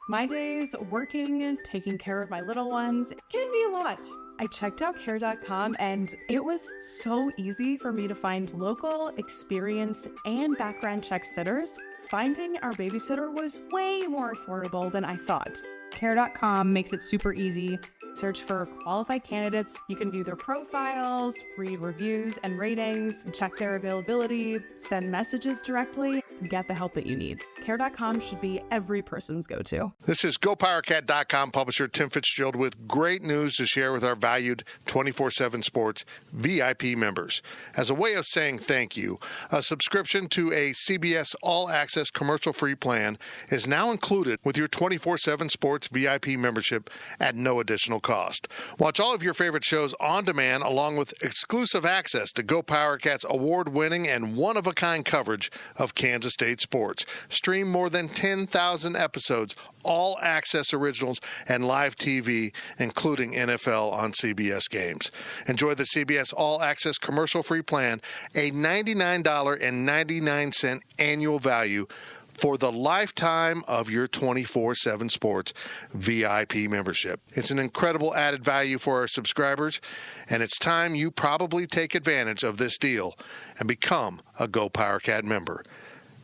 My days working, taking care of my little ones can be a lot. I checked out Care.com and it was so easy for me to find local, experienced, and background check sitters. Finding our babysitter was way more affordable than I thought. Care.com makes it super easy. Search for qualified candidates. You can view their profiles, read reviews and ratings, check their availability, send messages directly, and get the help that you need. Care.com should be every person's go-to. This is GoPowerCat.com publisher Tim Fitzgerald with great news to share with our valued 24/7 Sports VIP members. As a way of saying thank you, a subscription to a CBS All Access commercial-free plan is now included with your 24/7 Sports VIP membership at no additional cost. Watch all of your favorite shows on demand along with exclusive access to GoPowerCat's award-winning and one-of-a-kind coverage of Kansas State sports. Stream more than 10,000 episodes, all access originals, and live TV, including NFL on CBS games. Enjoy the CBS All Access commercial-free plan, a $99.99 annual value for the lifetime of your 24/7 Sports VIP membership. It's an incredible added value for our subscribers, and it's time you probably take advantage of this deal and become a GoPowerCat member.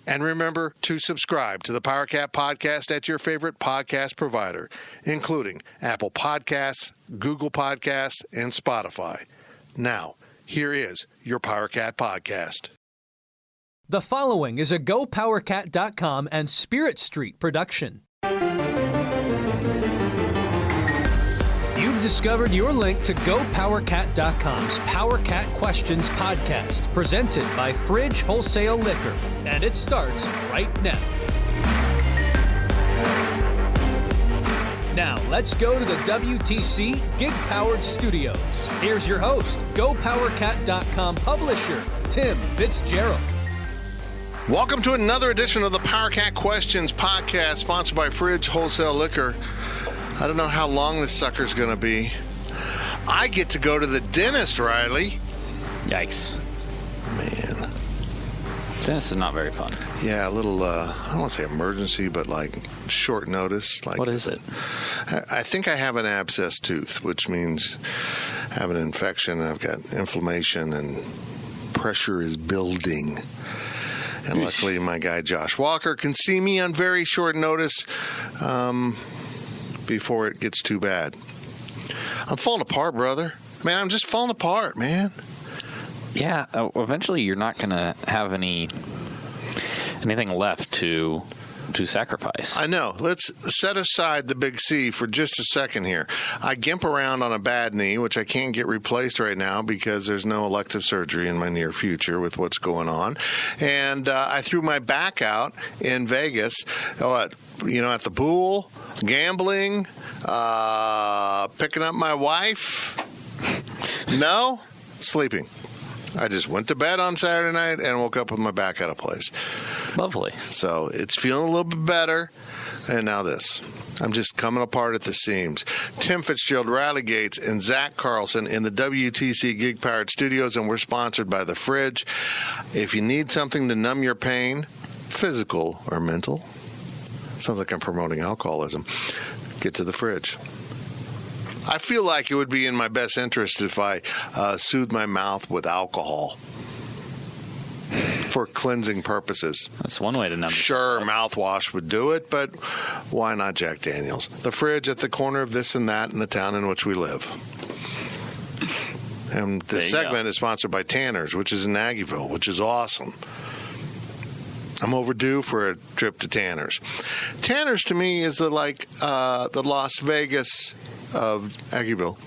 And remember to subscribe to the PowerCat podcast at your favorite podcast provider, including Apple Podcasts, Google Podcasts, and Spotify. Now, here is your PowerCat podcast. The following is a GoPowerCat.com and Spirit Street production. You've discovered your link to GoPowerCat.com's PowerCat Questions podcast, presented by Fridge Wholesale Liquor, and it starts right now. Now, let's go to the WTC Gig-Powered Studios. Here's your host, GoPowerCat.com publisher, Tim Fitzgerald. Welcome to another edition of the PowerCat Questions podcast, sponsored by Fridge Wholesale Liquor. I don't know how long this sucker's going to be. I get to go to the dentist, Riley. Yikes. Man. Dentist is not very fun. Yeah, a little, I don't want to say emergency, but like short notice. Like, what is it? I think I have an abscess tooth, which means I have an infection, and I've got inflammation, and pressure is building. And luckily, my guy Josh Walker can see me on very short notice before it gets too bad. I'm falling apart, brother. Man, I'm just falling apart, man. Yeah, eventually you're not going to have anything left to sacrifice. I know. Let's set aside the big C for just a second here. I gimp around on a bad knee, which I can't get replaced right now because there's no elective surgery in my near future with what's going on. And I threw my back out in Vegas, at the pool, gambling, picking up my wife. No, sleeping. I just went to bed on Saturday night and woke up with my back out of place. Lovely. So it's feeling a little bit better. And now this. I'm just coming apart at the seams. Tim Fitzgerald, Riley Gates, and Zach Carlson in the WTC Gig Powered Studios, and we're sponsored by The Fridge. If you need something to numb your pain, physical or mental, sounds like I'm promoting alcoholism, get to The Fridge. I feel like it would be in my best interest if I soothed my mouth with alcohol for cleansing purposes. That's one way to numb it. Sure, mouthwash would do it, but why not Jack Daniels? The Fridge at the corner of this and that in the town in which we live. And this segment is sponsored by Tanner's, which is in Aggieville, which is awesome. I'm overdue for a trip to Tanner's. Tanner's to me is the Las Vegas of Aggieville.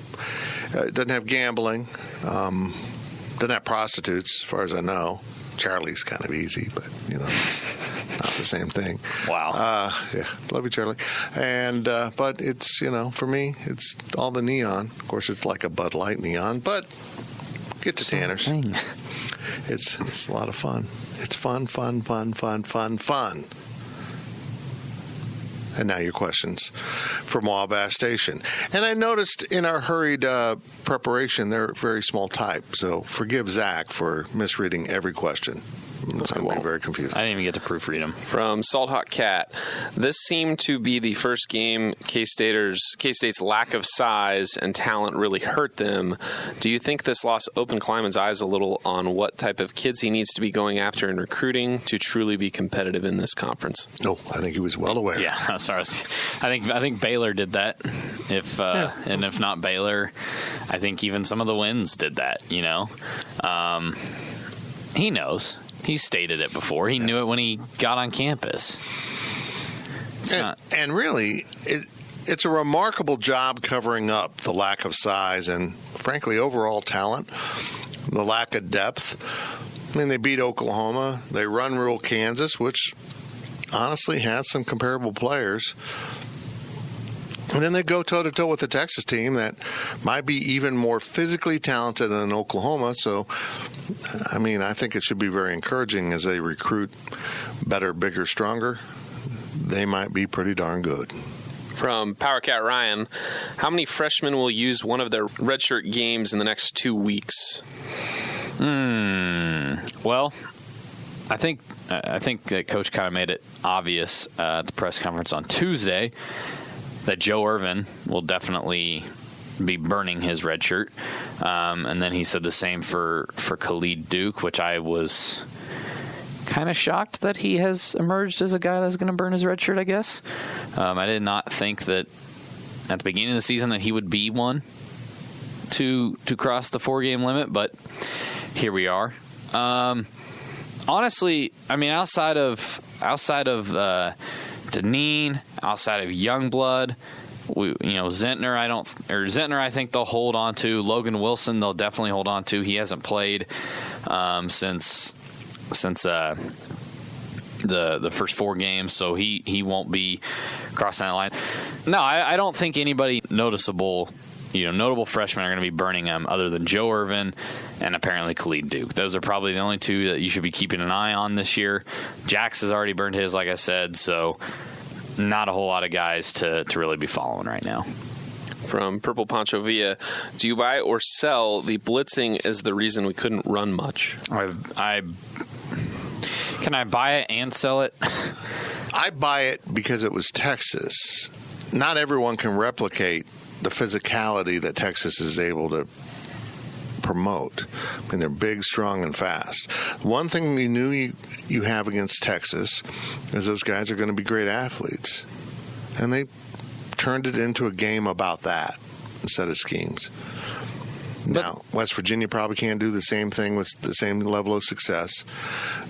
It doesn't have gambling. Doesn't have prostitutes, as far as I know. Charlie's kind of easy, but, it's not the same thing. Wow. Yeah, love you, Charlie. And but it's, for me, it's all the neon. Of course, it's like a Bud Light neon, but get to Tanner's. It's a lot of fun. It's fun. And now your questions from Wabash Station. And I noticed in our hurried preparation, they're very small type. So forgive Zach for misreading every question. It's going to be very confusing. I didn't even get to proofread them. From Salt Hawk Cat, this seemed to be the first game K-State's lack of size and talent really hurt them. Do you think this loss opened Kleiman's eyes a little on what type of kids he needs to be going after in recruiting to truly be competitive in this conference? No, I think he was well aware. Yeah, sorry. I think Baylor did that. And if not Baylor, I think even some of the wins did that. He knows. He's stated it before. He knew it when he got on campus. And really, it's a remarkable job covering up the lack of size and, frankly, overall talent, the lack of depth. I mean, they beat Oklahoma. They run rule Kansas, which honestly has some comparable players. And then they go toe-to-toe with the Texas team that might be even more physically talented than Oklahoma. So, I mean, I think it should be very encouraging as they recruit better, bigger, stronger. They might be pretty darn good. From Power Cat Ryan, how many freshmen will use one of their redshirt games in the next 2 weeks? Well, I think that Coach kind of made it obvious at the press conference on Tuesday that Joe Irvin will definitely be burning his red shirt. And then he said the same for Khalid Duke, which I was kind of shocked that he has emerged as a guy that's going to burn his red shirt, I guess. I did not think that at the beginning of the season that he would be one to cross the 4-game limit, but here we are. Honestly, I mean, outside of Deneen, outside of Youngblood, Zentner, I think they'll hold on to. Logan Wilson, they'll definitely hold on to. He hasn't played since the first 4 games, so he won't be crossing that line. No, I don't think anybody notable freshmen are going to be burning him other than Joe Irvin and apparently Khalid Duke. Those are probably the only 2 that you should be keeping an eye on this year. Jax has already burned his, like I said, so not a whole lot of guys to really be following right now. From Purple Poncho Villa, do you buy or sell the blitzing as the reason we couldn't run much? Can I buy it and sell it? I buy it because it was Texas. Not everyone can replicate the physicality that Texas is able to promote. I mean, they're big, strong, and fast. One thing we knew you have against Texas is those guys are going to be great athletes. And they turned it into a game about that instead of schemes. Now, West Virginia probably can't do the same thing with the same level of success.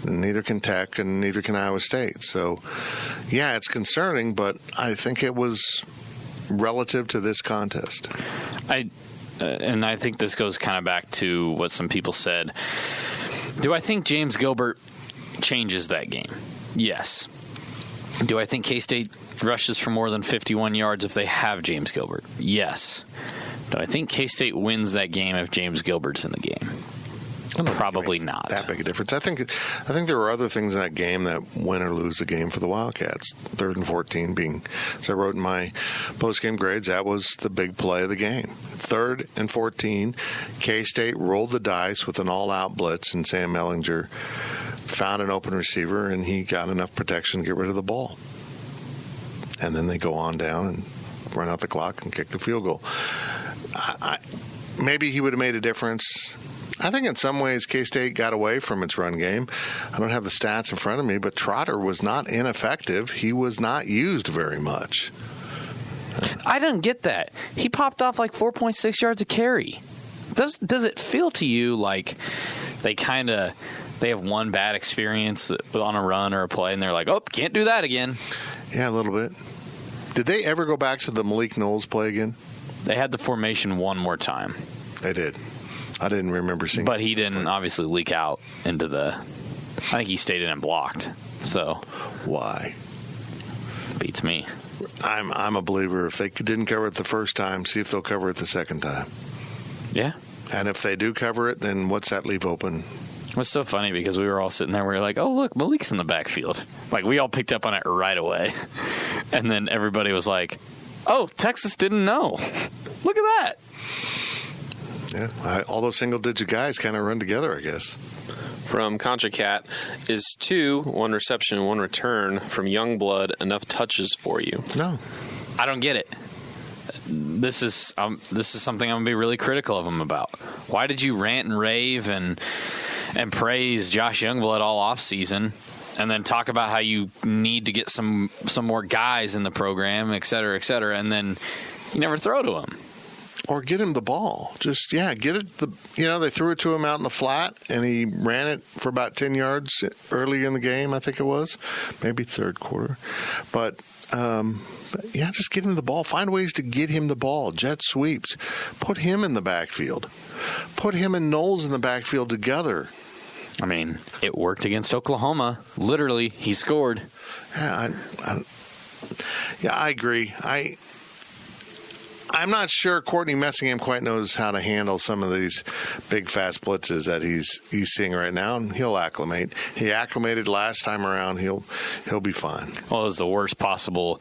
Neither can Tech, and neither can Iowa State. So, yeah, it's concerning, but I think it was relative to this contest. And I think this goes kind of back to what some people said. Do I think James Gilbert changes that game? Yes. Do I think K-State rushes for more than 51 yards if they have James Gilbert? Yes. Do I think K-State wins that game if James Gilbert's in the game? Probably not. That big a difference. I think there were other things in that game that win or lose the game for the Wildcats. 3rd and 14 being, as I wrote in my post-game grades, that was the big play of the game. 3rd and 14, K-State rolled the dice with an all-out blitz, and Sam Mellinger found an open receiver, and he got enough protection to get rid of the ball. And then they go on down and run out the clock and kick the field goal. Maybe he would have made a difference. I think in some ways K-State got away from its run game. I don't have the stats in front of me, but Trotter was not ineffective. He was not used very much. I didn't get that. He popped off like 4.6 yards a carry. Does it feel to you like they have one bad experience on a run or a play and they're like, oh, can't do that again? Yeah, a little bit. Did they ever go back to the Malik Knowles play again? They had the formation one more time. They did. I didn't remember seeing. But he didn't obviously leak out into the. I think he stayed in and blocked. So why? Beats me. I'm a believer. If they didn't cover it the first time, see if they'll cover it the second time. Yeah. And if they do cover it, then what's that leave open? It was so funny because we were all sitting there. We were like, "Oh, look, Malik's in the backfield." Like we all picked up on it right away, and then everybody was like, "Oh, Texas didn't know. Look at that." Yeah, all those single-digit guys kind of run together, I guess. From Contra Cat, is 2, 1 reception and 1 return from Youngblood enough touches for you? No. I don't get it. This is something I'm going to be really critical of him about. Why did you rant and rave and praise Josh Youngblood all offseason and then talk about how you need to get some more guys in the program, et cetera, and then you never throw to him? Or get him the ball. Just, get it. They threw it to him out in the flat, and he ran it for about 10 yards early in the game, I think it was. Maybe third quarter. But, just get him the ball. Find ways to get him the ball. Jet sweeps. Put him in the backfield. Put him and Knowles in the backfield together. I mean, it worked against Oklahoma. Literally, he scored. Yeah, I agree. I'm not sure Courtney Messingham quite knows how to handle some of these big, fast blitzes that he's seeing right now, and he'll acclimate. He acclimated last time around. He'll be fine. Well, it was the worst possible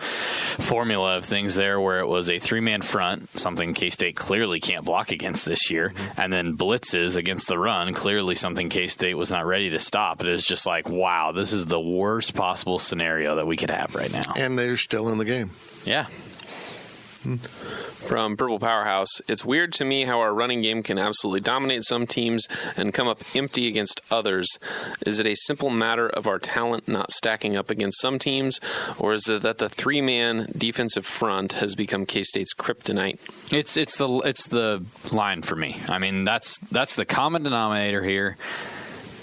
formula of things there, where it was a 3-man front, something K-State clearly can't block against this year, and then blitzes against the run, clearly something K-State was not ready to stop. It is just like, wow, this is the worst possible scenario that we could have right now. And they're still in the game. Yeah. From Purple Powerhouse, it's weird to me how our running game can absolutely dominate some teams and come up empty against others. Is it a simple matter of our talent not stacking up against some teams, or is it that the 3-man defensive front has become K-State's kryptonite? It's the line for me. I mean, that's the common denominator here.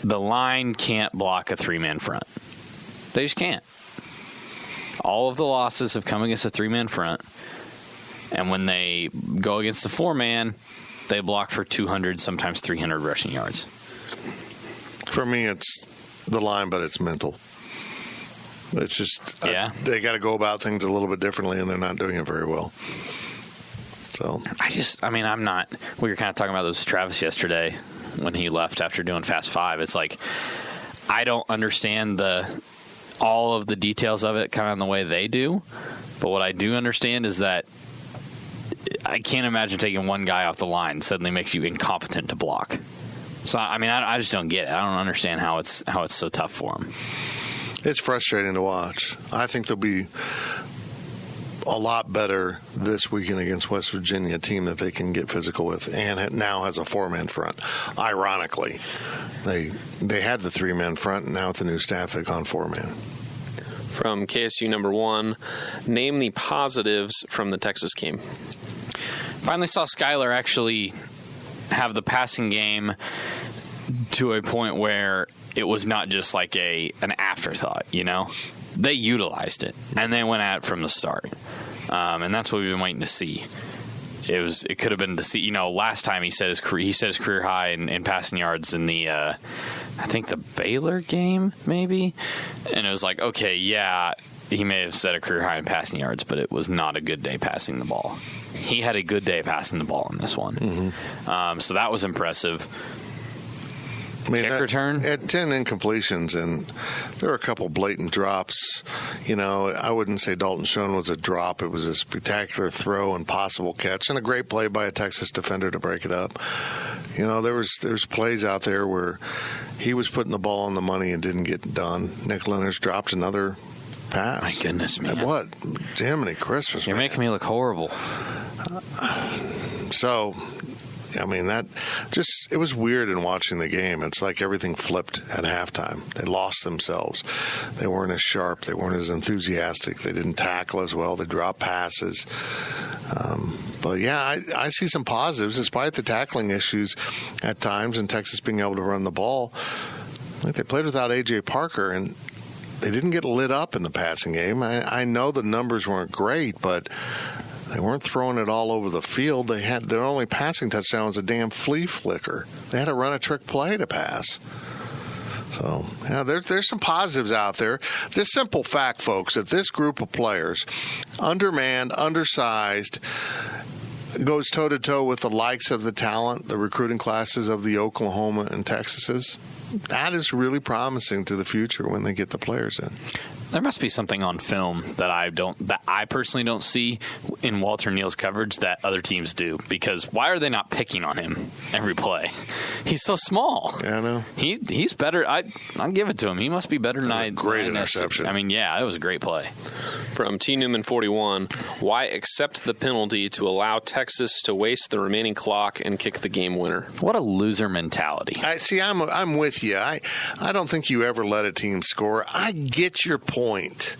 The line can't block a 3-man front. They just can't. All of the losses have come against a 3-man front. And when they go against the 4-man, they block for 200, sometimes 300 rushing yards. For me, it's the line, but it's mental. It's just they got to go about things a little bit differently, and they're not doing it very well. So I'm not. We were kind of talking about this with Travis yesterday when he left after doing Fast 5. It's like I don't understand all of the details of it kind of in the way they do, but what I do understand is that I can't imagine taking one guy off the line suddenly makes you incompetent to block. So I just don't get it. I don't understand how it's so tough for them. It's frustrating to watch. I think they'll be a lot better this weekend against West Virginia, a team that they can get physical with, and now has a 4-man front. Ironically, they had the 3-man front, and now with the new staff, they've gone 4-man. From KSU number 1, name the positives from the Texas game. Finally saw Skylar actually have the passing game to a point where it was not just like an afterthought, They utilized it, and they went at it from the start. And that's what we've been waiting to see. It could have been to see, last time he set his career high in passing yards in the I think the Baylor game, maybe. And it was like, okay, yeah, he may have set a career high in passing yards, but it was not a good day passing the ball. He had a good day passing the ball in this one. Mm-hmm. So that was impressive. Kick return? At 10 incompletions, and there were a couple blatant drops. I wouldn't say Dalton Schoen was a drop. It was a spectacular throw and possible catch, and a great play by a Texas defender to break it up. There's plays out there where he was putting the ball on the money and didn't get done. Nick Leonard's dropped another pass. My goodness, man. What? Jiminy Christmas, You're making me look horrible. So, it was weird in watching the game. It's like everything flipped at halftime. They lost themselves. They weren't as sharp. They weren't as enthusiastic. They didn't tackle as well. They dropped passes. But yeah, I see some positives despite the tackling issues at times and Texas being able to run the ball. Like they played without A.J. Parker, and they didn't get lit up in the passing game. I know the numbers weren't great, but they weren't throwing it all over the field. Their only passing touchdown was a damn flea flicker. They had to run a trick play to pass. So, yeah, there's some positives out there. The simple fact, folks, that this group of players, undermanned, undersized, goes toe-to-toe with the likes of the talent, the recruiting classes of the Oklahoma and Texases. That is really promising to the future when they get the players in. There must be something on film that I personally don't see in Walter Neal's coverage that other teams do. Because why are they not picking on him every play? He's so small. Yeah, I know. He's better. I'll give it to him. He must be better than I. Great interception. I mean, yeah, it was a great play. From T. Newman 41, why accept the penalty to allow Texas to waste the remaining clock and kick the game winner? What a loser mentality. I'm with you. I don't think you ever let a team score. I get your point.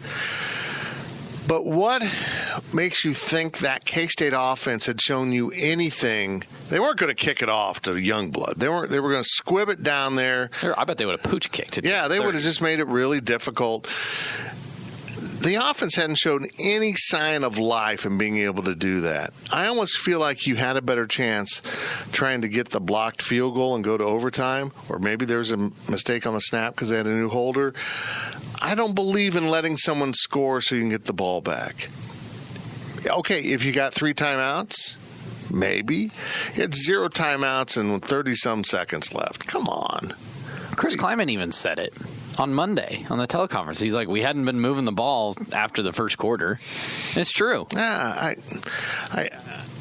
But what makes you think that K-State offense had shown you anything? They weren't going to kick it off to Youngblood. They were going to squib it down there. I bet they would have pooch kicked it. Yeah, they would have just made it really difficult. The offense hadn't shown any sign of life in being able to do that. I almost feel like you had a better chance trying to get the blocked field goal and go to overtime, or maybe there was a mistake on the snap because they had a new holder. I don't believe in letting someone score so you can get the ball back. Okay, if you got 3 timeouts, maybe. It's 0 timeouts and 30-some seconds left. Come on. Chris Kleiman even said it on Monday on the teleconference. He's like, we hadn't been moving the ball after the first quarter. It's true. Yeah,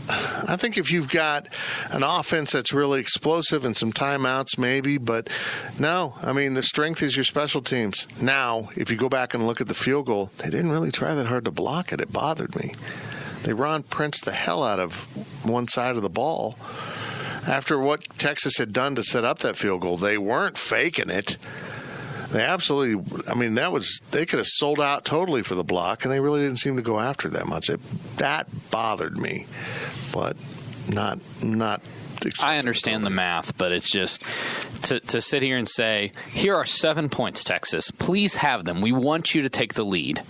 I think if you've got an offense that's really explosive and some timeouts, maybe, but no. I mean, the strength is your special teams. Now, if you go back and look at the field goal, they didn't really try that hard to block it. It bothered me. They Ron Prince the hell out of one side of the ball. After what Texas had done to set up that field goal, they weren't faking it. They absolutely, I mean, they could have sold out totally for the block, and they really didn't seem to go after it that much. That bothered me, but not. I understand the math, but it's just to sit here and say, here are 7 points, Texas. Please have them. We want you to take the lead.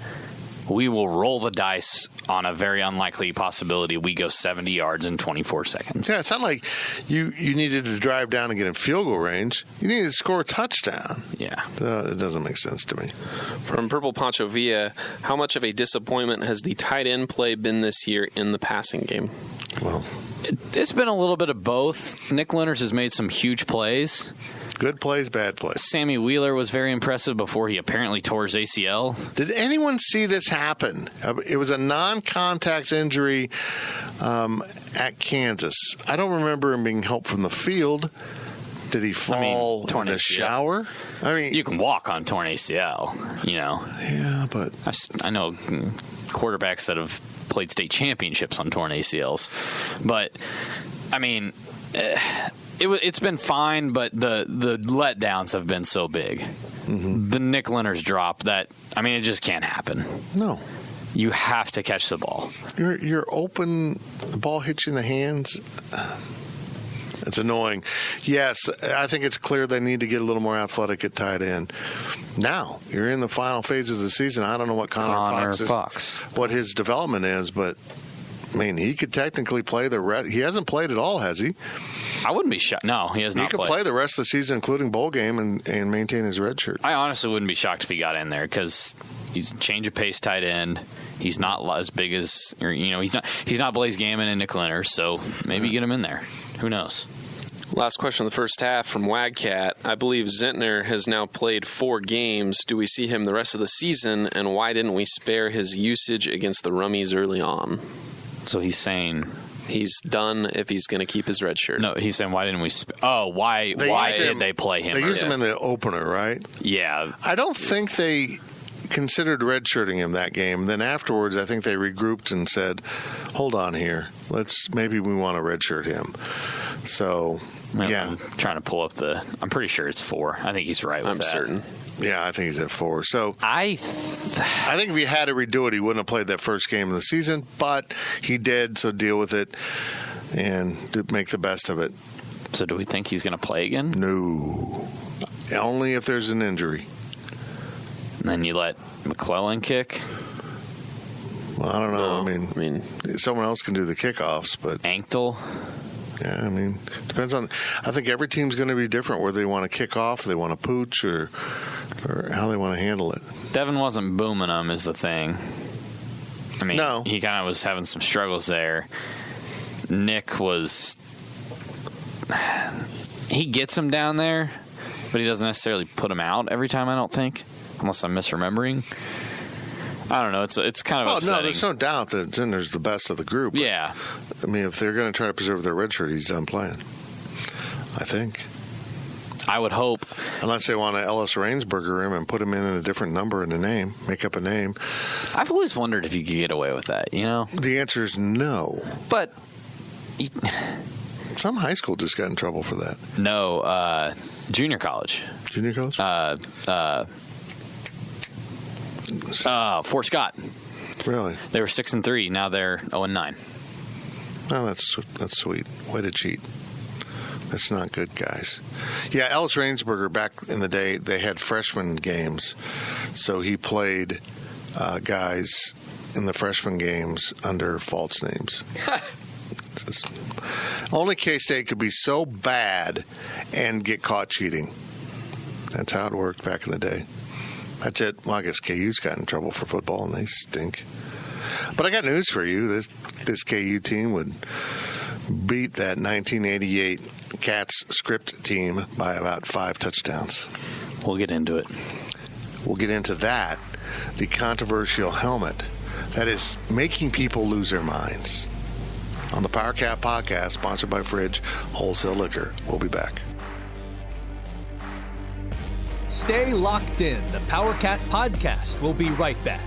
We will roll the dice on a very unlikely possibility we go 70 yards in 24 seconds. Yeah, it's not like you needed to drive down and get in field goal range. You needed to score a touchdown. Yeah. It doesn't make sense to me. From Purple Poncho Villa, how much of a disappointment has the tight end play been this year in the passing game? Well, it's been a little bit of both. Nick Lenners has made some huge plays. Good plays, bad plays. Sammy Wheeler was very impressive before he apparently tore his ACL. Did anyone see this happen? It was a non-contact injury at Kansas. I don't remember him being helped from the field. Did he fall in the shower? I mean, you can walk on torn ACL, you know. Yeah, but I know quarterbacks that have played state championships on torn ACLs. But, I mean, it's been fine, but the letdowns have been so big. Mm-hmm. The Nick Lenners drop, it just can't happen. No. You have to catch the ball. You're open, the ball hits you in the hands. It's annoying. Yes, I think it's clear they need to get a little more athletic at tight end. Now, you're in the final phases of the season. I don't know what Connor Fox what his development is, but I mean, he could technically play the rest. He hasn't played at all, has he? I wouldn't be shocked. No, he has not. He could play the rest of the season, including bowl game, and maintain his red shirt. I honestly wouldn't be shocked if he got in there because he's change of pace tight end. He's not as big as, he's not Blaise Gammon and Nick Lenners, so maybe get him in there. Who knows? Last question of the first half from Wagcat. I believe Zentner has now played 4 games. Do we see him the rest of the season, and why didn't we spare his usage against the Rummies early on? So he's saying he's done if he's going to keep his red shirt. No, he's saying why didn't we? Why did they play him? They used him in the opener, right? Yeah. I don't think they considered redshirting him that game. Then afterwards, I think they regrouped and said, "Hold on here. Maybe we want to redshirt him." So. Yeah, I'm trying to pull up I'm pretty sure it's 4. I think he's right with that. I'm certain. Yeah, I think he's at 4. So I think if he had to redo it, he wouldn't have played that first game of the season, but he did, so deal with it and make the best of it. So do we think he's going to play again? No. Only if there's an injury. And then you let McClellan kick? Well, I don't know. I mean, someone else can do the kickoffs, but Ankle? Yeah, I mean, depends on. I think every team's going to be different. Where they want to kick off, they want to pooch, or how they want to handle it. Devin wasn't booming them, is the thing. I mean, no. He kind of was having some struggles there. Nick was. He gets him down there, but he doesn't necessarily put him out every time. I don't think. unless I'm misremembering. I don't know. It's kind of upsetting. No, there's no doubt that Zinner's the best of the group. Yeah. I mean, if they're going to try to preserve their red shirt, he's done playing. I think. I would hope. Unless they want to Ellis Rainsberger him and put him in a different number in a name, make up a name. I've always wondered if you could get away with that, you know? The answer is no. But some high school just got in trouble for that. No, junior college. Junior college? Fort Scott. Really? They were 6-3. Now they're 0-9. Oh, that's sweet. Way to cheat. That's not good, guys. Yeah, Ellis Rainsberger, back in the day, they had freshman games. So he played guys in the freshman games under false names. Only K-State could be so bad and get caught cheating. That's how it worked back in the day. That's it. Well, I guess KU's got in trouble for football, and they stink. But I got news for you. This KU team would beat that 1988 Cats script team by about 5 touchdowns. We'll get into it. We'll get into that. The controversial helmet that is making people lose their minds. On the Power Cat Podcast, sponsored by Fridge Wholesale Liquor. We'll be back. Stay locked in. The Power Cat Podcast will be right back.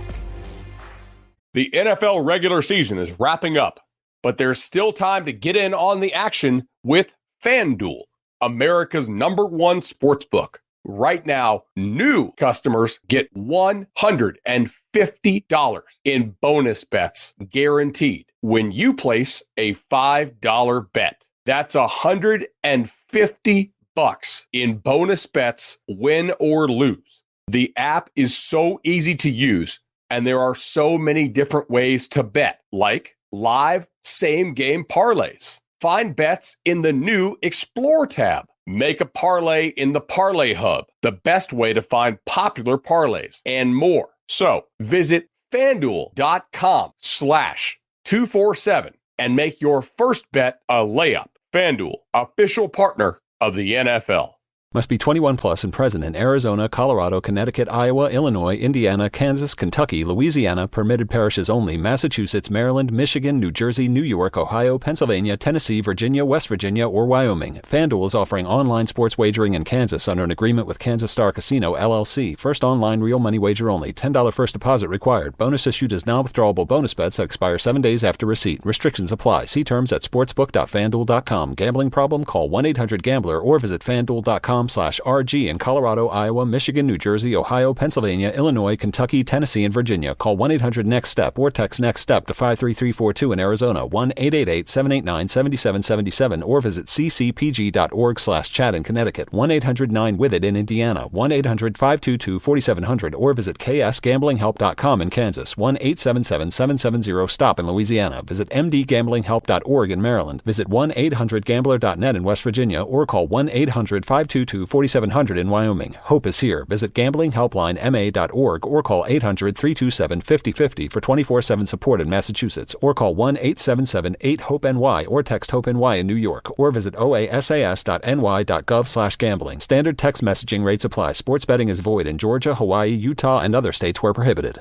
The NFL regular season is wrapping up, but there's still time to get in on the action with FanDuel, America's #1 sportsbook. Right now, new customers get $150 in bonus bets guaranteed when you place a $5 bet. That's $150 in bonus bets, win or lose. The app is so easy to use, and there are so many different ways to bet, like live same-game parlays. Find bets in the new Explore tab. Make a parlay in the Parlay Hub, the best way to find popular parlays, and more. So visit FanDuel.com/247 and make your first bet a layup. FanDuel, official partner of the NFL. Must be 21 plus and present in Arizona, Colorado, Connecticut, Iowa, Illinois, Indiana, Kansas, Kentucky, Louisiana, permitted parishes only, Massachusetts, Maryland, Michigan, New Jersey, New York, Ohio, Pennsylvania, Tennessee, Virginia, West Virginia, or Wyoming. FanDuel is offering online sports wagering in Kansas under an agreement with Kansas Star Casino, LLC. First online real money wager only. $10 first deposit required. Bonus issued as non-withdrawable bonus bets that expire 7 days after receipt. Restrictions apply. See terms at sportsbook.fanduel.com. Gambling problem? Call 1-800-GAMBLER or visit fanduel.com/RG in Colorado, Iowa, Michigan, New Jersey, Ohio, Pennsylvania, Illinois, Kentucky, Tennessee, and Virginia. Call 1-800-NEXT-STEP or text NEXT-STEP to 53342 in Arizona, 1-888-789-7777, or visit ccpg.org/chat in Connecticut, 1-800-9-WITH-IT in Indiana, 1-800-522-4700, or visit ksgamblinghelp.com in Kansas, 1-877-770-STOP in Louisiana. Visit mdgamblinghelp.org in Maryland. Visit 1-800-GAMBLER.net in West Virginia, or call 1-800-522-4700 in Wyoming. Hope is here. Visit gamblinghelplinema.org or call 800-327-5050 for 24/7 support in Massachusetts, or call 1-877-8-HOPE-NY or text HOPE-NY in New York, or visit oasas.ny.gov/gambling. Standard text messaging rates apply. Sports betting is void in Georgia, Hawaii, Utah, and other states where prohibited.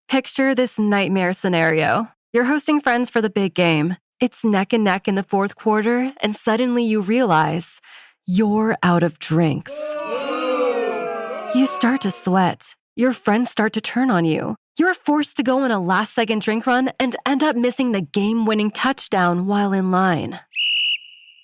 Picture this nightmare scenario. You're hosting friends for the big game. It's neck and neck in the fourth quarter, and suddenly you realize you're out of drinks. You start to sweat. Your friends start to turn on you. You're forced to go on a last-second drink run and end up missing the game-winning touchdown while in line.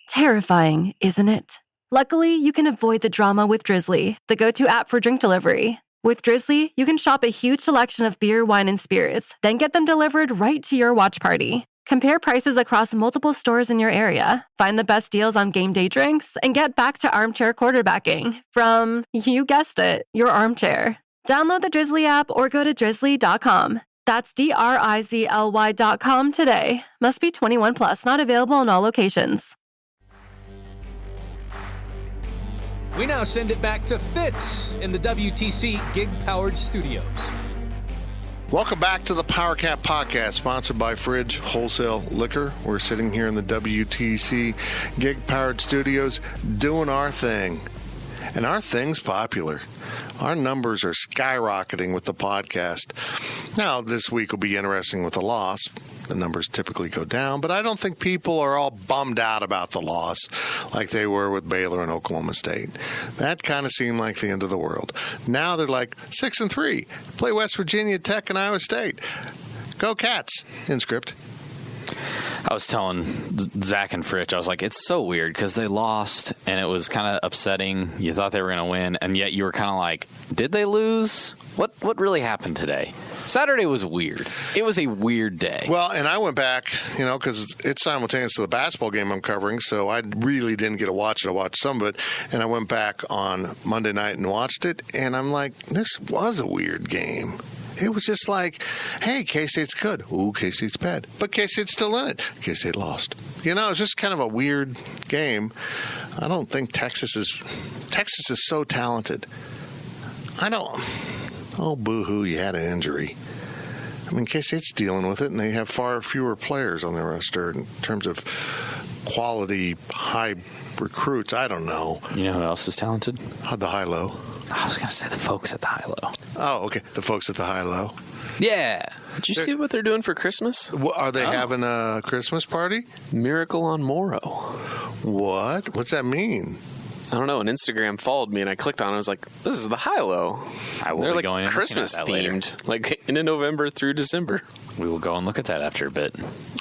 Terrifying, isn't it? Luckily, you can avoid the drama with Drizzly, the go-to app for drink delivery. With Drizzly, you can shop a huge selection of beer, wine, and spirits, then get them delivered right to your watch party. Compare prices across multiple stores in your area, find the best deals on game day drinks, and get back to armchair quarterbacking from, you guessed it, your armchair. Download the Drizzly app or go to drizzly.com. That's DRIZLY.com today. Must be 21 plus, not available in all locations. We now send it back to Fitz in the WTC Gig-Powered Studios. Welcome back to the Power Cat Podcast, sponsored by Fridge Wholesale Liquor. We're sitting here in the WTC Gig Powered Studios doing our thing. And our thing's popular. Our numbers are skyrocketing with the podcast. Now, this week will be interesting with the loss. The numbers typically go down, but I don't think people are all bummed out about the loss like they were with Baylor and Oklahoma State. That kind of seemed like the end of the world. Now they're like 6-3. Play West Virginia, Tech, and Iowa State. Go Cats. In script. I was telling Zach and Fritch, I was like, it's so weird because they lost and it was kind of upsetting. You thought they were going to win, and yet you were kind of like, did they lose? What really happened today? Saturday was weird. It was a weird day. Well, and I went back, because it's simultaneous to the basketball game I'm covering, so I really didn't get to watch it. I watched some of it, and I went back on Monday night and watched it, and I'm like, this was a weird game. It was just like, hey, K-State's good. Ooh, K-State's bad. But K-State's still in it. K-State lost. It's just kind of a weird game. I don't think Texas is so talented. Oh, boo-hoo, you had an injury. I mean, K-State's dealing with it, and they have far fewer players on their roster in terms of quality, high recruits. I don't know. You know who else is talented? The high-low. I was going to say the folks at the high-low. Oh, okay. The folks at the high-low. Yeah. Did you see what they're doing for Christmas? Are they having a Christmas party? Miracle on Morrow. What? What's that mean? I don't know. An Instagram followed me, and I clicked on it. I was like, this is the high-low. They're like going Christmas themed, like into November through December. We will go and look at that after a bit.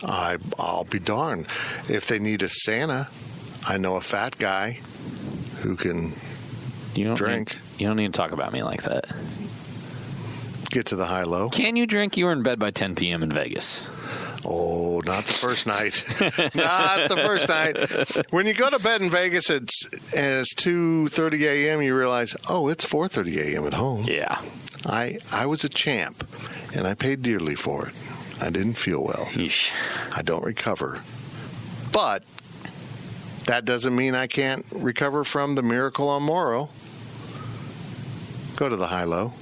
I'll be darned. If they need a Santa, I know a fat guy who can drink. You don't need to talk about me like that. Get to the high-low. Can you drink? You were in bed by 10 p.m. in Vegas. Oh, not the first night. Not the first night. When you go to bed in Vegas and it's 2:30 a.m., you realize, it's 4:30 a.m. at home. Yeah. I was a champ, and I paid dearly for it. I didn't feel well. Yeesh. I don't recover. But that doesn't mean I can't recover from the Miracle on Morrow. Go to the high-low.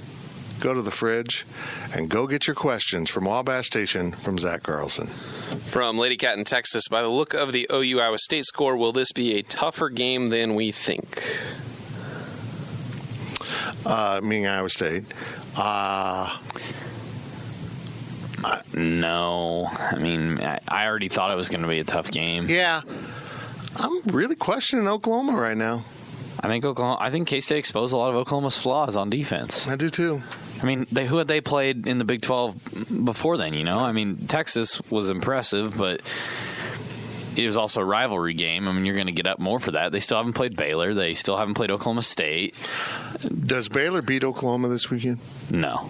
Go to the fridge and go get your questions from Wabash Station from Zach Carlson. From Lady Cat in Texas, by the look of the OU Iowa State score, will this be a tougher game than we think? Meaning Iowa State. No. I mean, I already thought it was going to be a tough game. Yeah. I'm really questioning Oklahoma right now. I think K-State exposed a lot of Oklahoma's flaws on defense. I do too. I mean, who had they played in the Big 12 before then, I mean, Texas was impressive, but it was also a rivalry game. I mean, you're going to get up more for that. They still haven't played Baylor. They still haven't played Oklahoma State. Does Baylor beat Oklahoma this weekend? No.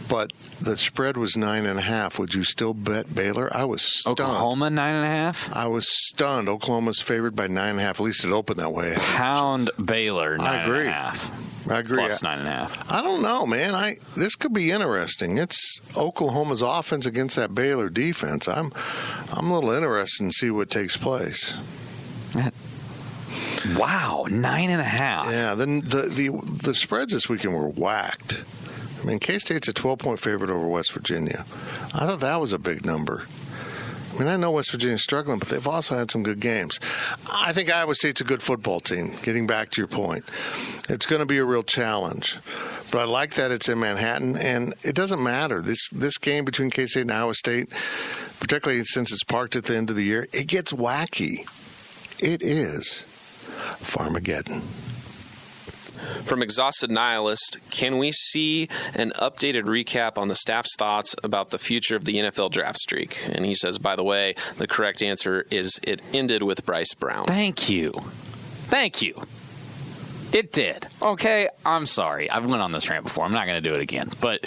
But the spread was 9.5. Would you still bet Baylor? I was stunned. Oklahoma 9.5? I was stunned. Oklahoma's favored by 9.5. At least it opened that way. Pound Baylor 9.5. I agree. Plus 9.5. I don't know, man. This could be interesting. It's Oklahoma's offense against that Baylor defense. I'm a little interested in see what takes place. Wow, 9.5. Yeah. Then the spreads this weekend were whacked. I mean, K-State's a 12-point favorite over West Virginia. I thought that was a big number. I mean, I know West Virginia's struggling, but they've also had some good games. I think Iowa State's a good football team, getting back to your point. It's going to be a real challenge. But I like that it's in Manhattan, and it doesn't matter. This game between K-State and Iowa State, particularly since it's parked at the end of the year, it gets wacky. It is Farmageddon. From Exhausted Nihilist, can we see an updated recap on the staff's thoughts about the future of the NFL draft streak? And he says, by the way, the correct answer is it ended with Bryce Brown. Thank you. It did. Okay, I'm sorry. I've went on this rant before. I'm not going to do it again. But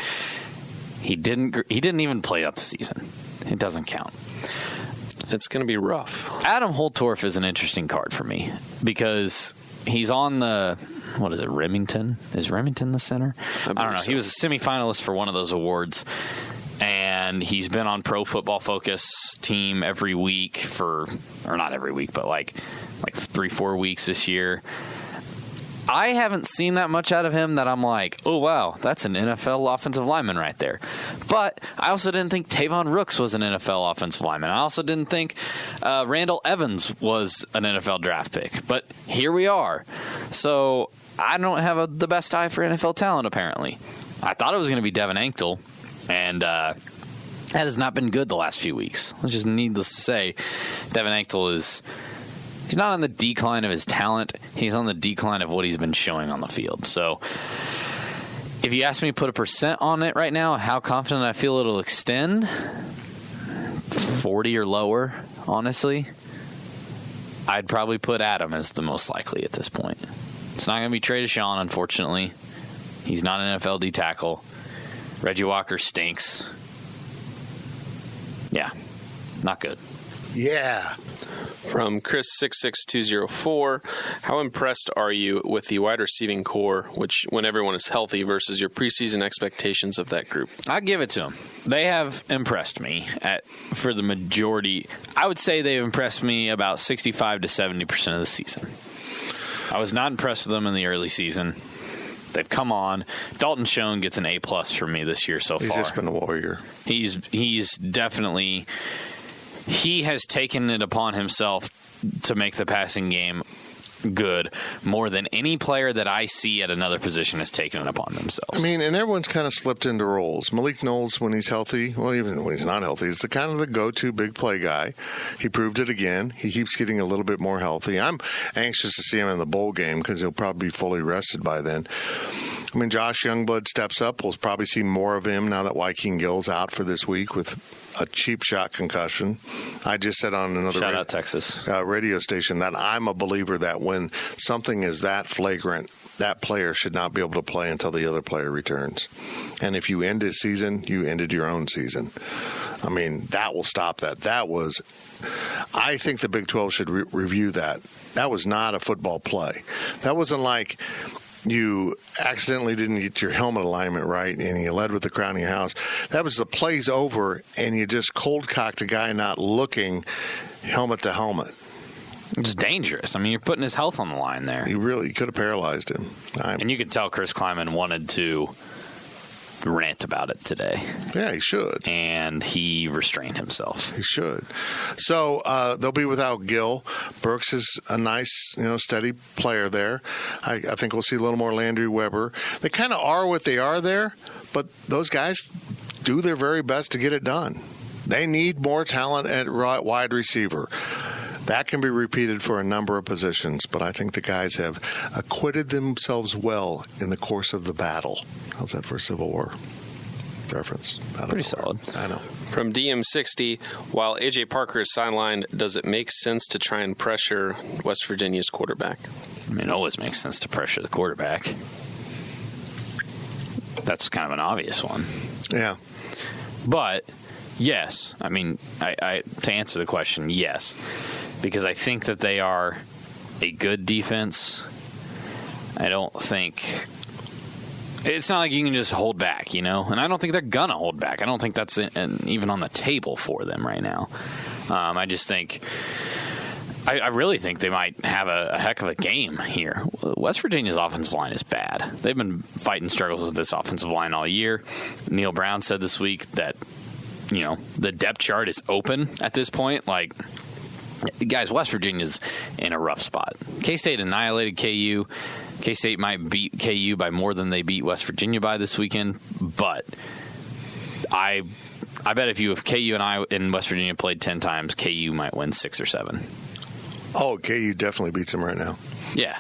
he didn't even play out the season. It doesn't count. It's going to be rough. Adam Holtorf is an interesting card for me because he's on the... What is it, Remington? Is Remington the center? I don't know. So. He was a semifinalist for one of those awards, and he's been on Pro Football Focus team every week or not every week, but like 3-4 weeks this year. I haven't seen that much out of him that I'm like, oh, wow, that's an NFL offensive lineman right there. But I also didn't think Tavon Rooks was an NFL offensive lineman. I also didn't think Randall Evans was an NFL draft pick. But here we are. So I don't have the best eye for NFL talent, apparently. I thought it was going to be Devin Anctil, and that has not been good the last few weeks. It's just needless to say, Devin Anctil he's not on the decline of his talent. He's on the decline of what he's been showing on the field. So if you ask me to put a percent on it right now, how confident I feel it'll extend, 40 or lower, honestly. I'd probably put Adam as the most likely at this point. It's not going to be Trey Deshaun, unfortunately. He's not an NFL D tackle. Reggie Walker stinks. Yeah, not good. Yeah. From Chris66204, how impressed are you with the wide receiving core, when everyone is healthy, versus your preseason expectations of that group? I give it to them. They have impressed me for the majority. I would say they've impressed me about 65 to 70% of the season. I was not impressed with them in the early season. They've come on. Dalton Schoen gets an A+ for me this year so far. He's just been a warrior. He's definitely... He has taken it upon himself to make the passing game good more than any player that I see at another position has taken it upon themselves. I mean, and everyone's kind of slipped into roles. Malik Knowles, when he's healthy, well, even when he's not healthy, is the kind of the go-to big play guy. He proved it again. He keeps getting a little bit more healthy. I'm anxious to see him in the bowl game because he'll probably be fully rested by then. I mean, Josh Youngblood steps up. We'll probably see more of him now that Joaquin Gill's out for this week with a cheap shot concussion. I just said on another out Texas radio station that I'm a believer that when something is that flagrant, that player should not be able to play until the other player returns. And if you end his season, you ended your own season. I mean, that will stop that. I think the Big 12 should review that. That was not a football play. That wasn't like you accidentally didn't get your helmet alignment right and you led with the crown of your house. That was the play's over and you just cold cocked a guy not looking helmet to helmet. It's dangerous. I mean, you're putting his health on the line there. You could have paralyzed him. And you could tell Chris Kleiman wanted to rant about it today. Yeah, he should. And he restrained himself. He should. So they'll be without Gill. Brooks is a nice, steady player there. I think we'll see a little more Landry Weber. They kind of are what they are there, but those guys do their very best to get it done. They need more talent at wide receiver. That can be repeated for a number of positions, but I think the guys have acquitted themselves well in the course of the battle. How's that for a Civil War reference? Pretty solid. I know. From DM60, while A.J. Parker is sidelined, does it make sense to try and pressure West Virginia's quarterback? I mean, it always makes sense to pressure the quarterback. That's kind of an obvious one. Yeah. But, yes. I mean, I to answer the question, yes. Because I think that they are a good defense. I don't think... It's not like you can just hold back, And I don't think they're going to hold back. I don't think that's even on the table for them right now. I just think... I really think they might have a heck of a game here. West Virginia's offensive line is bad. They've been fighting struggles with this offensive line all year. Neil Brown said this week that, the depth chart is open at this point. Like, guys, West Virginia's in a rough spot. K-State annihilated KU. K-State might beat KU by more than they beat West Virginia by this weekend, but I bet if KU and West Virginia played 10 times, KU might win 6 or 7. Oh, KU definitely beats them right now. Yeah.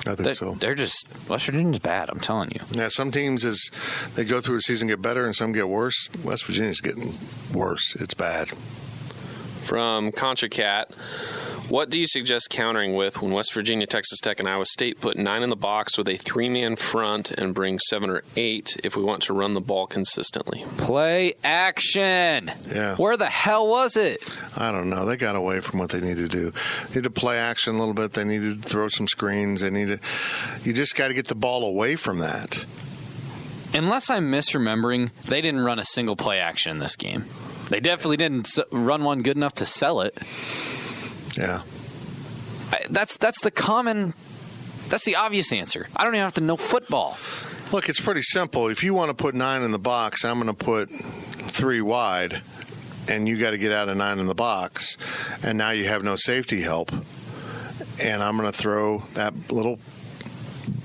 I think so. They're just West Virginia's bad, I'm telling you. Yeah, some teams as they go through a season get better and some get worse. West Virginia's getting worse. It's bad. From Contra Cat, what do you suggest countering with when West Virginia, Texas Tech, and Iowa State put 9 in the box with a 3-man front and bring 7 or 8 if we want to run the ball consistently? Play action. Yeah. Where the hell was it? I don't know. They got away from what they needed to do. They need to play action a little bit. They needed to throw some screens. You just got to get the ball away from that. Unless I'm misremembering, they didn't run a single play action in this game. They definitely didn't run one good enough to sell it. Yeah. That's the common That's the obvious answer. I don't even have to know football. Look, it's pretty simple. If you want to put 9 in the box, I'm going to put 3 wide, and you got to get out of 9 in the box, and now you have no safety help. And I'm going to throw that little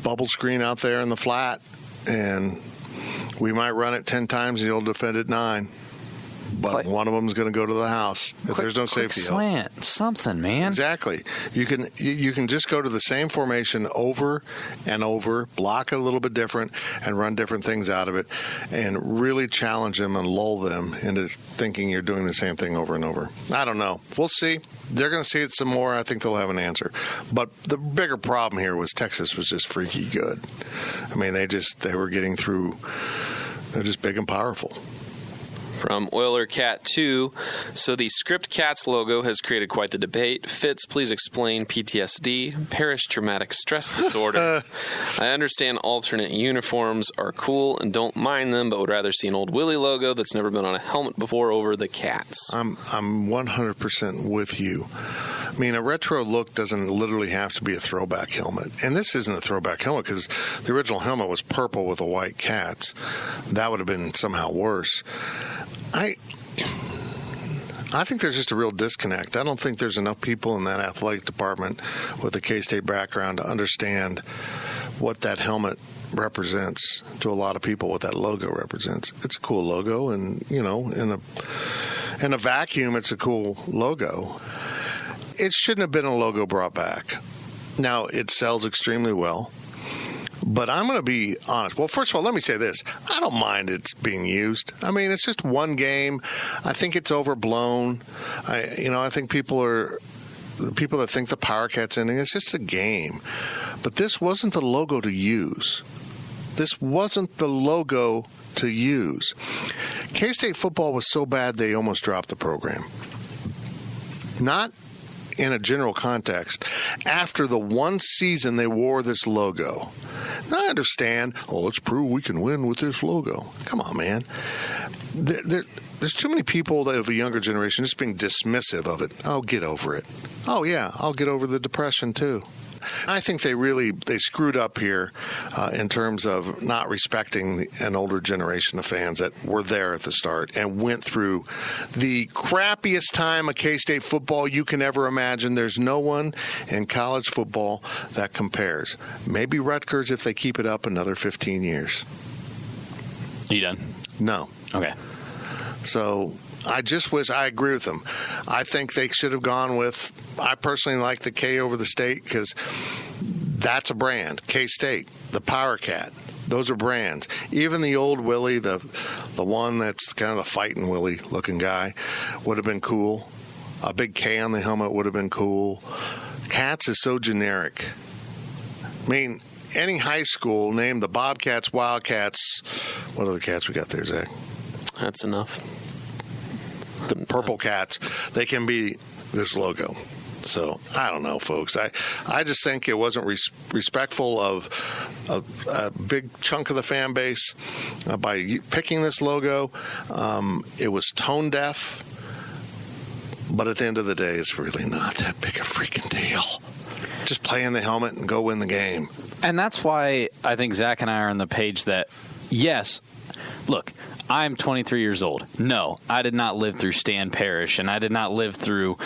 bubble screen out there in the flat, and we might run it 10 times, and you'll defend it 9. But one of them is going to go to the house if there's no safety slant, help. Something, man. Exactly. You can just go to the same formation over and over, block a little bit different, and run different things out of it, and really challenge them and lull them into thinking you're doing the same thing over and over. I don't know. We'll see. They're going to see it some more. I think they'll have an answer. But the bigger problem here was Texas was just freaky good. I mean, they were getting through. They're just big and powerful. From Oiler Cat 2, so the Script Cats logo has created quite the debate. Fitz, please explain PTSD, Parish Traumatic Stress Disorder. I understand alternate uniforms are cool and don't mind them, but would rather see an old Willie logo that's never been on a helmet before over the Cats. I'm 100% with you. I mean, a retro look doesn't literally have to be a throwback helmet. And this isn't a throwback helmet because the original helmet was purple with the white cats. That would have been somehow worse. I think there's just a real disconnect. I don't think there's enough people in that athletic department with a K-State background to understand what that helmet represents to a lot of people, what that logo represents. It's a cool logo, and, you know, in a vacuum, it's a cool logo. It shouldn't have been a logo brought back. Now, it sells extremely well. But I'm going to be honest. Well, first of all, let me say this. I don't mind it's being used. I mean, it's just one game. I think it's overblown. I think the people that think the Power Cats ending, it's just a game. But this wasn't the logo to use. This wasn't the logo to use. K-State football was so bad they almost dropped the program. Not in a general context. After the one season they wore this logo. Now, I understand, let's prove we can win with this logo. Come on, man. There's too many people of a younger generation just being dismissive of it. Oh, get over it. Oh, yeah, I'll get over the depression, too. I think they screwed up here in terms of not respecting an older generation of fans that were there at the start and went through the crappiest time of K-State football you can ever imagine. There's no one in college football that compares. Maybe Rutgers if they keep it up another 15 years. Are you done? No. Okay. So I just wish I agree with them. I think they should have gone with, I personally like the K over the State because that's a brand. K-State, the Power Cat, those are brands. Even the old Willie, the one that's kind of the fighting Willie looking guy, would have been cool. A big K on the helmet would have been cool. Cats is so generic. I mean, any high school named the Bobcats, Wildcats, what other cats we got there, Zach? That's enough. The Purple Cats, they can be this logo. So, I don't know, folks. I just think it wasn't respectful of a big chunk of the fan base by picking this logo. It was tone deaf. But at the end of the day, it's really not that big a freaking deal. Just play in the helmet and go win the game. And that's why I think Zach and I are on the page that, yes, look, I'm 23 years old. No, I did not live through Stan Parrish, and I did not live through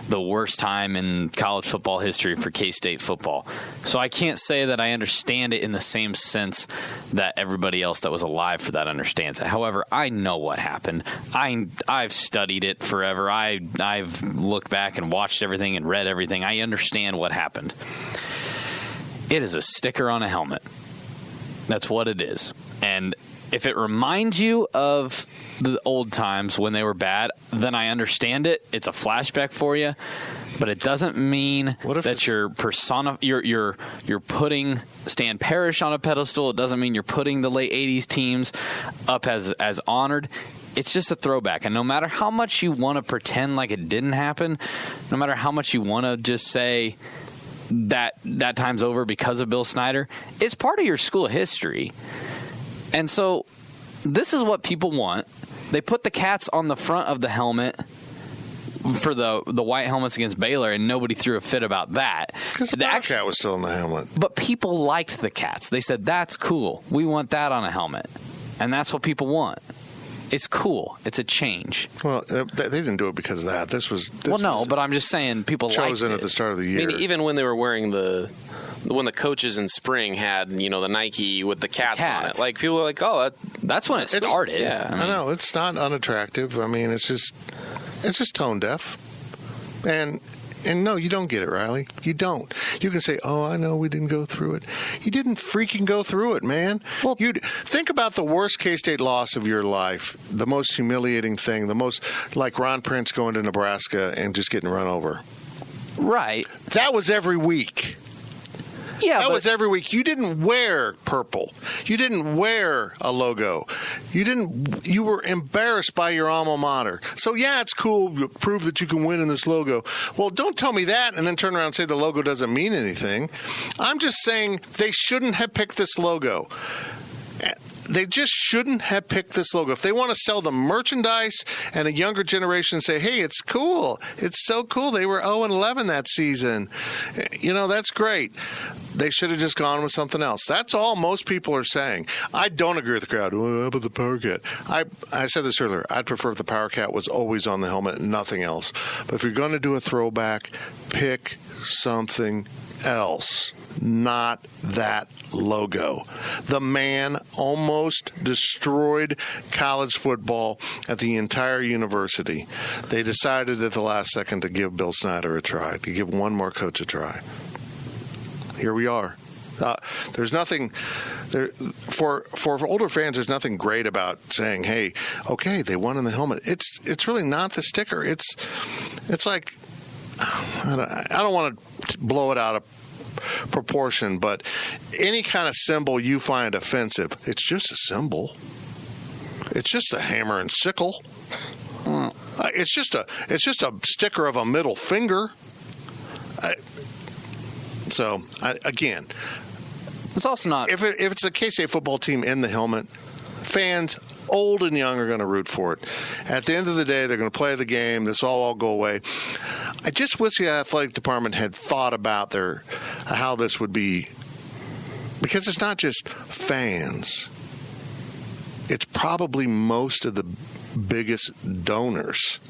the worst time in college football history for K-State football. So I can't say that I understand it in the same sense that everybody else that was alive for that understands it. However, I know what happened. I've studied it forever. I've looked back and watched everything and read everything. I understand what happened. It is a sticker on a helmet. That's what it is. And if it reminds you of the old times when they were bad, then I understand it. It's a flashback for you, but it doesn't mean that you're putting Stan Parrish on a pedestal. It doesn't mean you're putting the late 80s teams up as honored. It's just a throwback. And no matter how much you want to pretend like it didn't happen, no matter how much you want to just say that time's over because of Bill Snyder, it's part of your school history. And so this is what people want. They put the cats on the front of the helmet for the white helmets against Baylor, and nobody threw a fit about that. Because the Cat was still in the helmet. But people liked the Cats. They said, that's cool. We want that on a helmet. And that's what people want. It's cool. It's a change. Well, they didn't do it because of that. This was but I'm just saying people liked it. Chosen at the start of the year. I mean, even when they were wearing when the coaches in spring had, the Nike with the cats on it. Like, people were like, oh, that's when it started. Yeah. I know. It's not unattractive. I mean, it's just tone deaf. And no, you don't get it, Riley. You don't. You can say, oh, I know we didn't go through it. You didn't freaking go through it, man. Well, think about the worst K-State loss of your life, the most humiliating thing, the most like Ron Prince going to Nebraska and just getting run over. Right. That was every week. Yeah, that was every week. You didn't wear purple. You didn't wear a logo. You were embarrassed by your alma mater. So, yeah, it's cool. You prove that you can win in this logo. Well, don't tell me that and then turn around and say the logo doesn't mean anything. I'm just saying they shouldn't have picked this logo. They just shouldn't have picked this logo. If they want to sell the merchandise and a younger generation say, hey, it's cool. It's so cool. They were 0-11 that season. That's great. They should have just gone with something else. That's all most people are saying. I don't agree with the crowd. Well, how about the Power Cat? I said this earlier. I'd prefer if the Power Cat was always on the helmet and nothing else. But if you're going to do a throwback, pick something else. Not that logo. The man almost destroyed college football at the entire university. They decided at the last second to give Bill Snyder a try, to give one more coach a try. Here we are. There's nothing there for older fans. There's nothing great about saying, "Hey, okay, they won in the helmet." It's really not the sticker. It's like I don't want to blow it out of proportion, but any kind of symbol you find offensive, it's just a symbol. It's just a hammer and sickle. It's just a sticker of a middle finger. Again, it's also not. If it's a K-State football team in the helmet, fans, old and young, are going to root for it. At the end of the day, they're going to play the game. This will all go away. I just wish the athletic department had thought about how this would be, because it's not just fans. It's probably most of the biggest donors.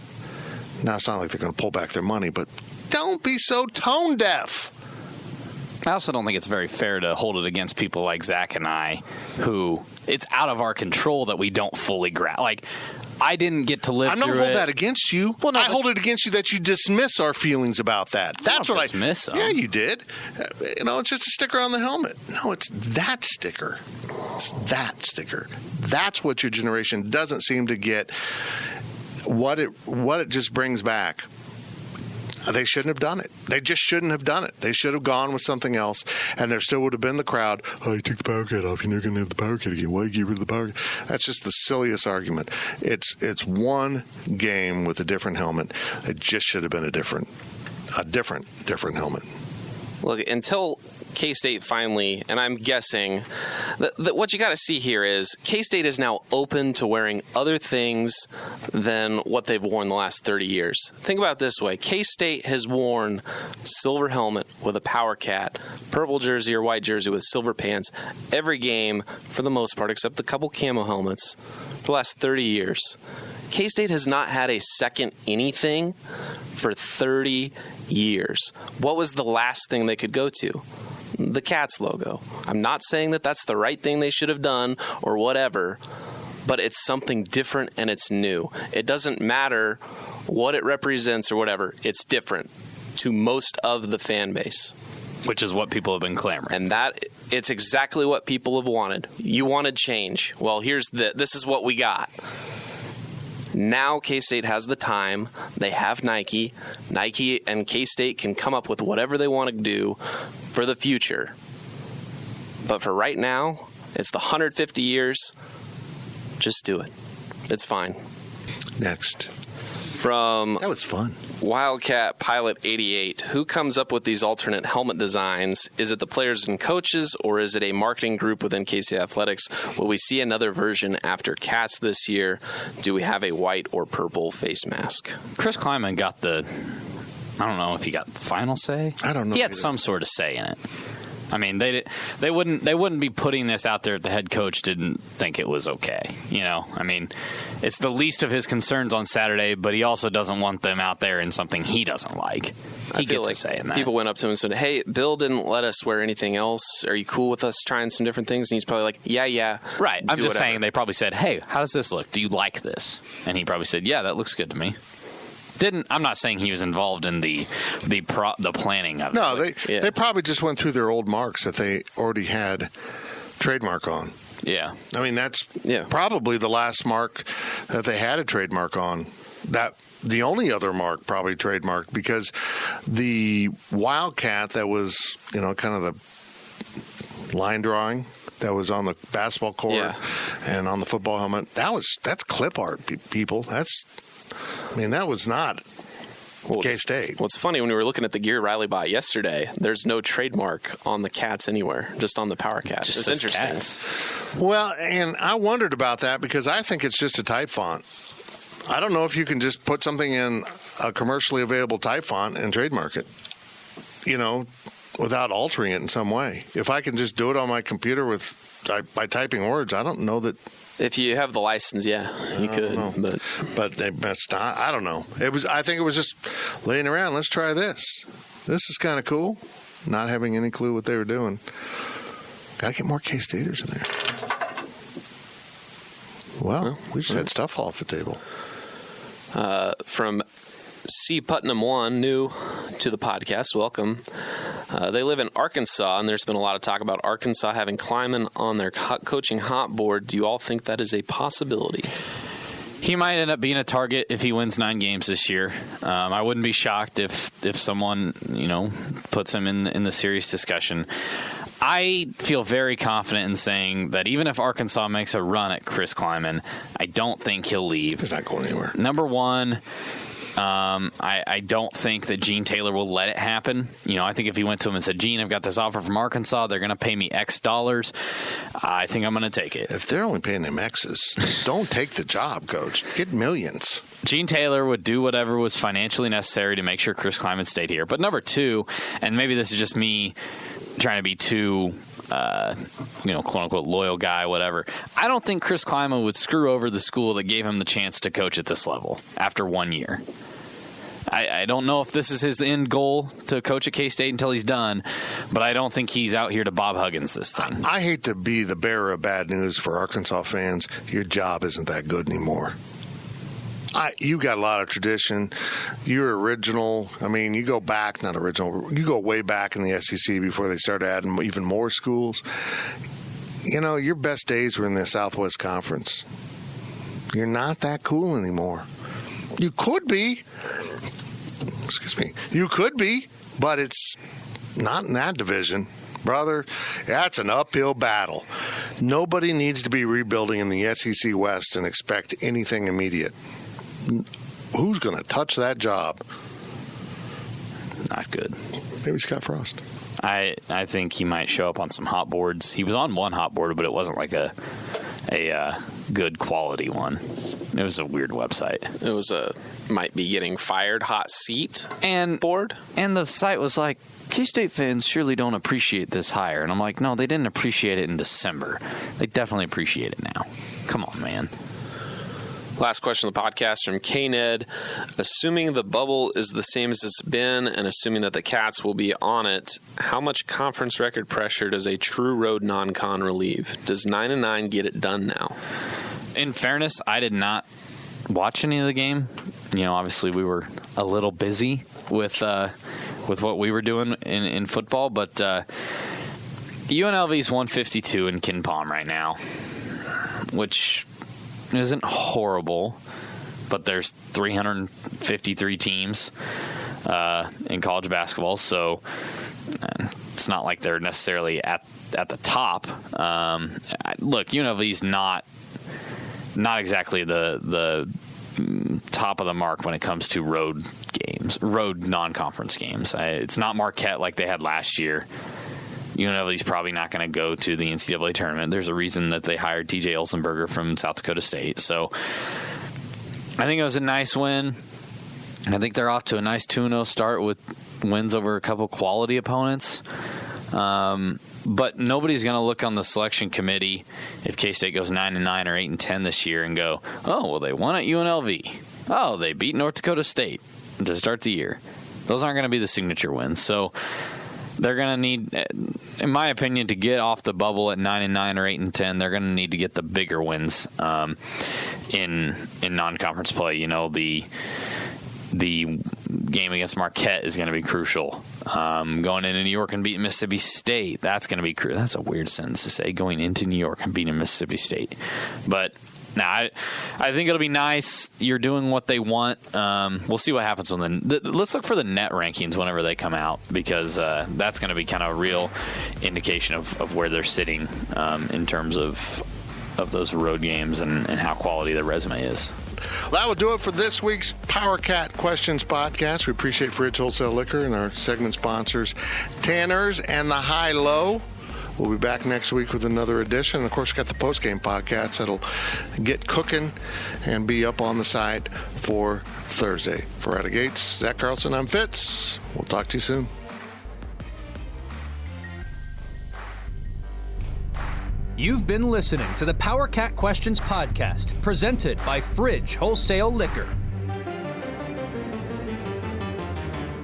Now, it's not like they're going to pull back their money, but don't be so tone deaf. I also don't think it's very fair to hold it against people like Zach and I, who it's out of our control that we don't fully grasp. Like, I didn't get to live through it. I'm not holding that against you. Well, no, I hold it against you that you dismiss our feelings about that. That's what I dismiss them. Yeah, you did. It's just a sticker on the helmet. No, it's that sticker. It's that sticker. That's what your generation doesn't seem to get. What it just brings back. They shouldn't have done it. They just shouldn't have done it. They should have gone with something else, and there still would have been the crowd. Oh, you took the Power Cat off. You're never going to have the Power Cat again. Why you get rid of the Power Cat? That's just the silliest argument. It's one game with a different helmet. It just should have been a different helmet. Look, until K-State finally, and I'm guessing that what you got to see here is K-State is now open to wearing other things than what they've worn the last 30 years. Think about it this way. K-State has worn silver helmet with a Power Cat, purple jersey or white jersey with silver pants every game for the most part, except the couple camo helmets for the last 30 years. K-State has not had a second anything for 30 years. What was the last thing they could go to? The Cats logo. I'm not saying that that's the right thing they should have done or whatever, but it's something different and it's new. It doesn't matter what it represents or whatever. It's different to most of the fan base. Which is what people have been clamoring. And it's exactly what people have wanted. You wanted change. Well, this is what we got. Now K-State has the time. They have Nike. Nike and K-State can come up with whatever they want to do for the future. But for right now, it's the 150 years. Just do it. It's fine. Next. That was fun. Wildcat Pilot 88, who comes up with these alternate helmet designs? Is it the players and coaches, or is it a marketing group within KC Athletics? Will we see another version after Cats this year? Do we have a white or purple face mask? Chris Kleiman got the, I don't know if he got the final say. I don't know. He had either. some sort of say in it. I mean, they wouldn't be putting this out there if the head coach didn't think it was okay. You know, I mean, it's the least of his concerns on Saturday, but he also doesn't want them out there in something he doesn't like. He gets a say in that. People went up to him and said, "Hey, Bill didn't let us wear anything else. Are you cool with us trying some different things?" And he's probably like, "Yeah." Right. I'm just saying they probably said, "Hey, how does this look? Do you like this?" And he probably said, "Yeah, that looks good to me." I'm not saying he was involved in the planning of it. No, they probably just went through their old marks that they already had trademark on. Yeah. I mean, that's probably the last mark that they had a trademark on. That the only other mark probably trademarked, because the Wildcat that was, kind of the line drawing that was on the basketball court and on the football helmet, that's clip art, people. That was not K-State. What's funny, when we were looking at the gear Riley bought yesterday, there's no trademark on the Cats anywhere, just on the Power Cat. It's interesting. Cats. Well, and I wondered about that because I think it's just a type font. I don't know if you can just put something in a commercially available type font and trademark it, without altering it in some way. If I can just do it on my computer by typing words, I don't know that. If you have the license, you could. But they messed not. I don't know. I think it was just laying around. Let's try this. This is kind of cool. Not having any clue what they were doing. Got to get more K-Staters in there. Well, we just had stuff fall off the table. From C. Putnam 1, new to the podcast. Welcome. They live in Arkansas, and there's been a lot of talk about Arkansas having Kleiman on their coaching hot board. Do you all think that is a possibility? He might end up being a target if he wins 9 games this year. I wouldn't be shocked if someone puts him in the serious discussion. I feel very confident in saying that even if Arkansas makes a run at Chris Kleiman, I don't think he'll leave. He's not going anywhere. Number one, I don't think that Gene Taylor will let it happen. I think if he went to him and said, "Gene, I've got this offer from Arkansas. They're going to pay me X dollars. I think I'm going to take it." If they're only paying him X's, don't take the job, coach. Get millions. Gene Taylor would do whatever was financially necessary to make sure Chris Kleiman stayed here. But number two, and maybe this is just me trying to be too quote unquote loyal guy, whatever. I don't think Chris Kleiman would screw over the school that gave him the chance to coach at this level after 1 year. I don't know if this is his end goal to coach at K-State until he's done, but I don't think he's out here to Bob Huggins this thing. I hate to be the bearer of bad news for Arkansas fans. Your job isn't that good anymore. You got a lot of tradition. You're original. I mean, you go back, not original. You go way back in the SEC before they started adding even more schools. Your best days were in the Southwest Conference. You're not that cool anymore. You could be. Excuse me. You could be, but it's not in that division. Brother, that's an uphill battle. Nobody needs to be rebuilding in the SEC West and expect anything immediate. Who's going to touch that job? Not good. Maybe Scott Frost. I think he might show up on some hot boards. He was on one hot board, but it wasn't like a good quality one. It was a weird website. It was might be getting fired hot seat board. And the site was like, K-State fans surely don't appreciate this hire. And I'm like, no, they didn't appreciate it in December. They definitely appreciate it now. Come on, man. Last question of the podcast from K-Ned. Assuming the bubble is the same as it's been and assuming that the Cats will be on it, how much conference record pressure does a true road non-con relieve? Does 9-9 get it done now? In fairness, I did not watch any of the game. Obviously we were a little busy with what we were doing in football, but UNLV's 152 in Ken Palm right now, which isn't horrible, but there's 353 teams in college basketball, so it's not like they're necessarily at the top. Look, UNLV's not exactly the top of the mark when it comes to road games, road non-conference games. It's not Marquette like they had last year. UNLV's probably not going to go to the NCAA tournament. There's a reason that they hired TJ Olsenberger from South Dakota State. So I think it was a nice win. I think they're off to a nice 2-0 start with wins over a couple quality opponents. But nobody's going to look on the selection committee if K-State goes 9-9 or 8-10 this year and go, oh, well, they won at UNLV. Oh, they beat North Dakota State to start the year. Those aren't going to be the signature wins. So they're going to need, in my opinion, to get off the bubble at 9-9 or 8-10, they're going to need to get the bigger wins in non-conference play. You know, the game against Marquette is going to be crucial. Going into New York and beating Mississippi State, that's going to be crucial. That's a weird sentence to say, going into New York and beating Mississippi State. But I think it'll be nice. You're doing what they want. We'll see what happens when let's look for the net rankings whenever they come out, because that's going to be kind of a real indication of where they're sitting in terms of those road games and how quality their resume is. That will do it for this week's PowerCat Questions podcast. We appreciate Fridge Wholesale Liquor and our segment sponsors, Tanner's and the High Low. We'll be back next week with another edition. And of course, we've got the post-game podcast that'll get cooking and be up on the side for Thursday. For Out of Gates, Zach Carlson, I'm Fitz. We'll talk to you soon. You've been listening to the PowerCat Questions podcast, presented by Fridge Wholesale Liquor.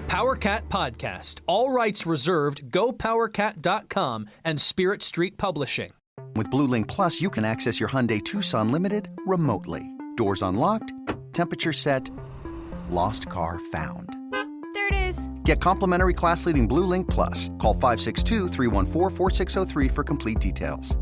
PowerCat Podcast. All rights reserved. GoPowerCat.com and Spirit Street Publishing. With Blue Link Plus, you can access your Hyundai Tucson Limited remotely. Doors unlocked, temperature set, lost car found. There it is. Get complimentary class-leading Blue Link Plus. Call 562-314-4603 for complete details.